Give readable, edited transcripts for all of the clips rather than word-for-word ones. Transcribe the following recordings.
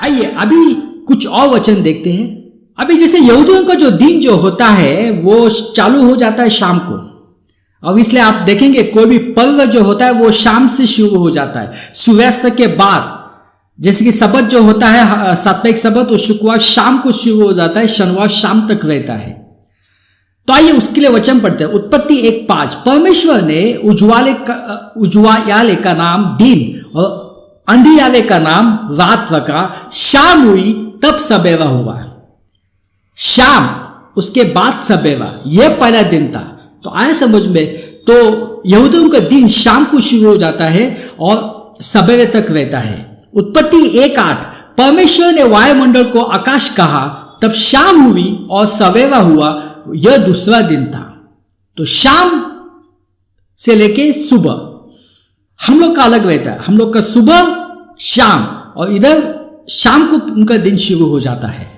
आइए अभी कुछ और वचन देखते हैं। अभी जैसे यहूदियों का जो दिन जो होता है वो चालू हो जाता है शाम को। अब इसलिए आप देखेंगे कोई भी पर्व जो होता है वो शाम से शुरू हो जाता है, सूर्यास्त के बाद। जैसे कि सबत जो होता है, साप्ताहिक सबत, वो शुक्रवार शाम को शुरू हो जाता है, शनिवार शाम तक रहता है। तो आइए उसके लिए वचन पढ़ते हैं। उत्पत्ति 1:5, परमेश्वर ने उजवायाले का नाम दिन और अंधियाले का नाम रात रखा। शाम हुई तब सबेरा हुआ। शाम, उसके बाद सबेरा, यह पहला दिन था। तो आया समझ में? तो यहूदियों का दिन शाम को शुरू हो जाता है और सवेरे तक रहता है। उत्पत्ति 1:8, परमेश्वर ने वायुमंडल को आकाश कहा, तब शाम हुई और सवेरा हुआ, यह दूसरा दिन था। तो शाम से लेके सुबह हम लोग का अलग रहता है। हम लोग का सुबह शाम, और इधर शाम को उनका दिन शुरू हो जाता है।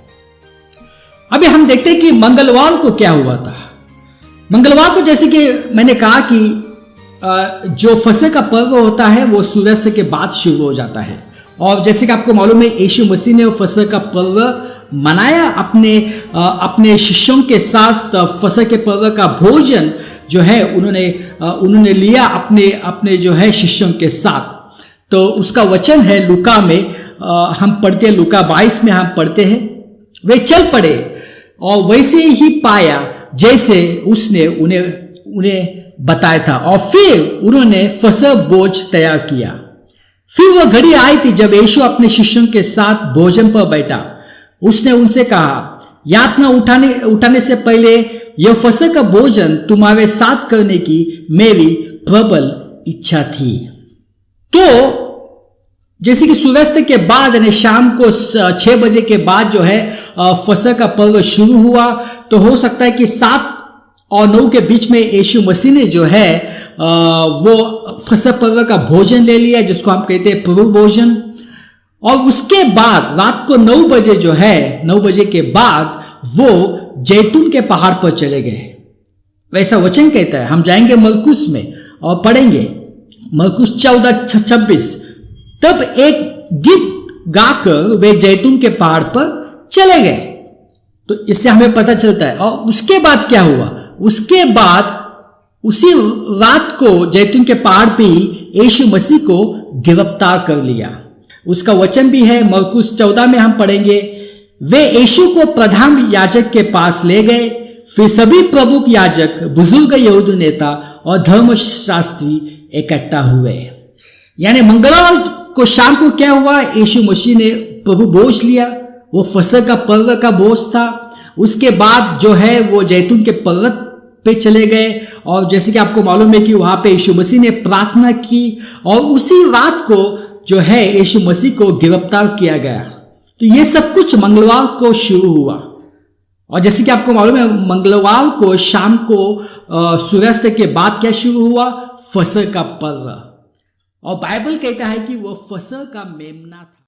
अभी हम देखते हैं कि मंगलवार को क्या हुआ था। मंगलवार को जैसे कि मैंने कहा कि जो फसह का पर्व होता है वो सूर्यास्त के बाद शुरू हो जाता है। और जैसे कि आपको मालूम है, यीशु मसीह ने फसह का पर्व मनाया अपने शिष्यों के साथ। फसह के पर्व का भोजन जो है उन्होंने लिया अपने जो है शिष्यों के साथ। तो उसका वचन है लूका में, हम पढ़ते हैं, लूका 22 में हम पढ़ते हैं, वे चल पड़े और वैसे ही पाया जैसे उसने उन्हें बताया था, और फिर उन्होंने फसह भोज तैयार किया। फिर वह घड़ी आई थी जब यीशु अपने शिष्यों के साथ भोजन पर बैठा। उसने उनसे कहा, यातना उठाने से पहले यह फसह का भोजन तुम्हारे साथ करने की मेरी प्रबल इच्छा थी। तो जैसे कि सूर्यास्त के बाद यानी शाम को 6 बजे के बाद जो है फसह का पर्व शुरू हुआ। तो हो सकता है कि 7 और 9 के बीच में यीशु मसीह ने जो है वो फसह पर्व का भोजन ले लिया, जिसको हम कहते हैं प्रभु भोजन। और उसके बाद रात को 9 बजे जो है, 9 बजे के बाद वो जैतून के पहाड़ पर चले गए। वैसा वचन कहता है। हम जाएंगे मरकुस में और पढ़ेंगे मरकुस 14:26। तब एक गीत गाकर वे जैतून के पहाड़ पर चले गए। तो इससे हमें पता चलता है। और उसके बाद क्या हुआ? उसके बाद उसी रात को जैतून के पहाड़ पे ही यीशु मसीह को गिरफ्तार कर लिया। उसका वचन भी है मरकुस 14 में हम पढ़ेंगे। वे यीशु को प्रधान याजक के पास ले गए। फिर सभी प्रमुख याजक, बुजुर्ग यहूदी नेता और धर्मशास्त्री इकट्ठा हुए। यानी मंगलवार को शाम को क्या हुआ? यीशु मसीह ने प्रभु भोज लिया। वो फसह का पर्व का भोज था। उसके बाद जो है वो जैतून के पर्वत पे चले गए, और जैसे कि आपको मालूम है कि वहां पे यीशु मसीह ने प्रार्थना की, और उसी रात को जो है यीशु मसीह को गिरफ्तार किया गया। तो ये सब कुछ मंगलवार को शुरू हुआ। और जैसे कि आपको मालूम है, मंगलवार को शाम को सूर्यास्त के बाद क्या शुरू हुआ? फसह का पर्व। और बाइबल कहता है कि वह फसह का मेमना था।